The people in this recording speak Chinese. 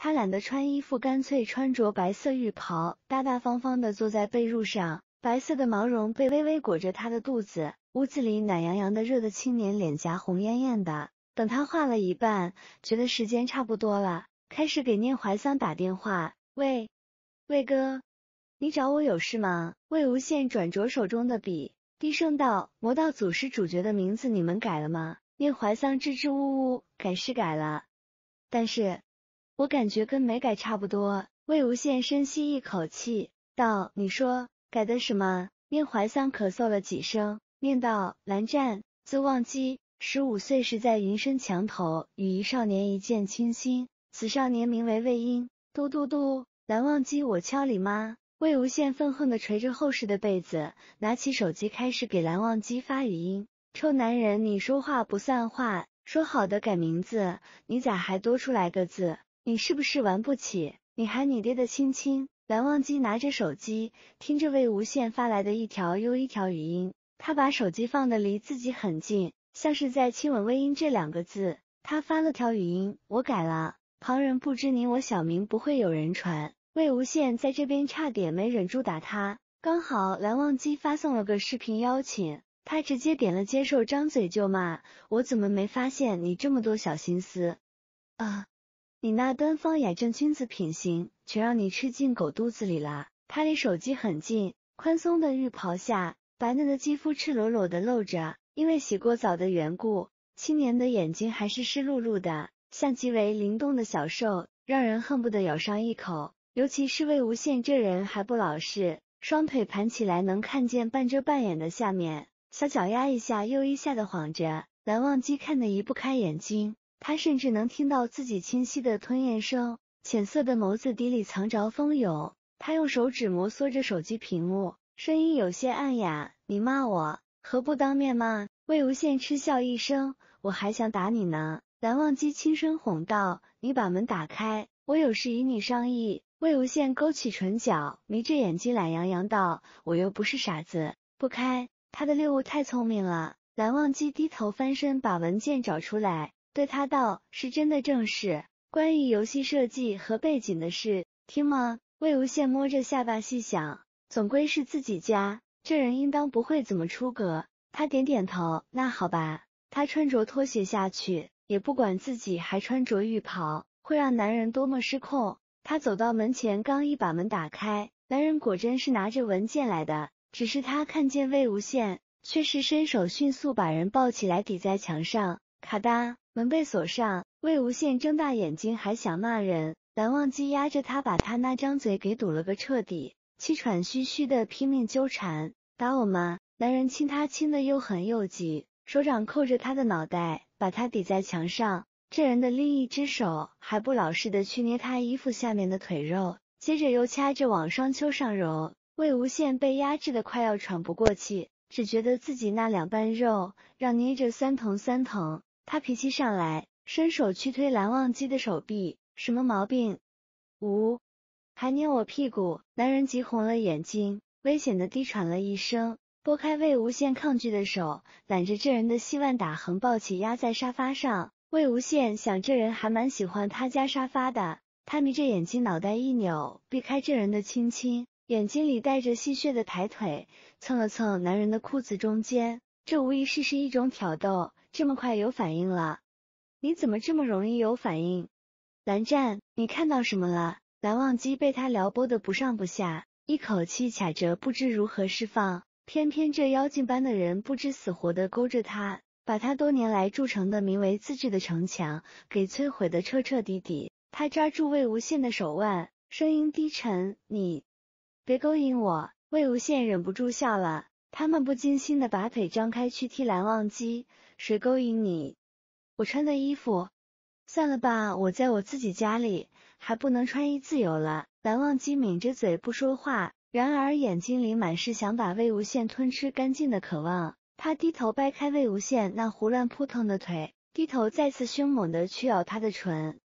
他懒得穿衣服，干脆穿着白色浴袍，大大方方地坐在被褥上，白色的毛绒被微微裹着他的肚子。屋子里暖洋洋的，热的青年脸颊红艳艳的。等他画了一半，觉得时间差不多了，开始给聂怀桑打电话。喂，魏哥，你找我有事吗？魏无羡转着手中的笔，低声道：魔道祖师主角的名字你们改了吗？聂怀桑支支吾吾，改是改了，但是我感觉跟没改差不多。魏无羡深吸一口气，道：你说改的什么？聂怀桑咳嗽了几声，念道：蓝湛，字忘机，15岁时在云深墙头与一少年一见倾心，此少年名为魏婴。嘟嘟嘟，蓝忘机我敲你妈！魏无羡愤恨地捶着厚实的被子，拿起手机开始给蓝忘机发语音。臭男人，你说话不算话，说好的改名字，你咋还多出来个字？你是不是玩不起？你喊你爹的亲亲！蓝忘机拿着手机，听着魏无羡发来的一条又一条语音，他把手机放得离自己很近，像是在亲吻魏婴这2个字。他发了条语音：我改了，旁人不知，你我小名不会有人传。魏无羡在这边差点没忍住打他，刚好蓝忘机发送了个视频邀请，他直接点了接受，张嘴就骂：我怎么没发现你这么多小心思啊！你那端方雅正君子品行，全让你吃进狗肚子里了。他离手机很近，宽松的浴袍下，白嫩的肌肤赤裸裸的露着，因为洗过澡的缘故，青年的眼睛还是湿漉漉的，像极为灵动的小兽，让人恨不得咬上一口。尤其是魏无羡这人还不老实，双腿盘起来能看见半遮半掩的下面，小脚丫一下又一下的晃着，蓝忘机看得移不开眼睛。他甚至能听到自己清晰的吞咽声，浅色的眸子底里藏着蜂蛹。他用手指摩挲着手机屏幕，声音有些暗哑：你骂我，何不当面骂？魏无羡嗤笑一声：我还想打你呢。蓝忘机轻声哄道：你把门打开，我有事与你商议。魏无羡勾起唇角，眯着眼睛懒洋洋道：我又不是傻子，不开。他的猎物太聪明了。蓝忘机低头翻身把文件找出来，对他道：是真的正事，关于游戏设计和背景的事，听吗？魏无羡摸着下巴细想，总归是自己家，这人应当不会怎么出格。他点点头，那好吧。他穿着拖鞋下去，也不管自己还穿着浴袍，会让男人多么失控。他走到门前，刚一把门打开，男人果真是拿着文件来的，只是他看见魏无羡，却是伸手迅速把人抱起来抵在墙上，咔嗒，门被锁上。魏无羡睁大眼睛还想骂人，蓝忘机压着他，把他那张嘴给堵了个彻底，气喘吁吁的拼命纠缠。打我吗？男人亲他亲的又狠又急，手掌扣着他的脑袋，把他抵在墙上。这人的另一只手还不老实的去捏他衣服下面的腿肉，接着又掐着往双丘上揉。魏无羡被压制的快要喘不过气，只觉得自己那2瓣肉让捏着酸疼酸疼。他脾气上来，伸手去推蓝忘机的手臂，什么毛病？无，还捏我屁股！男人急红了眼睛，危险的低喘了一声，拨开魏无羡抗拒的手，揽着这人的细腕打横抱起压在沙发上。魏无羡想这人还蛮喜欢他家沙发的，他眯着眼睛，脑袋一扭，避开这人的亲亲，眼睛里带着戏谑的抬腿，蹭了蹭男人的裤子中间。这无疑是一种挑逗，这么快有反应了？你怎么这么容易有反应？蓝湛，你看到什么了？蓝忘机被他撩拨得不上不下，一口气卡着不知如何释放，偏偏这妖精般的人不知死活地勾着他，把他多年来筑成的名为自治的城墙给摧毁得彻彻底底。他抓住魏无羡的手腕，声音低沉：你别勾引我。魏无羡忍不住笑了，他漫不经心地把腿张开去踢蓝忘机。谁勾引你？我穿的衣服。算了吧，我在我自己家里还不能穿衣自由了。蓝忘机抿着嘴不说话，然而眼睛里满是想把魏无羡吞吃干净的渴望。他低头掰开魏无羡那胡乱扑腾的腿，低头再次凶猛地去咬他的唇。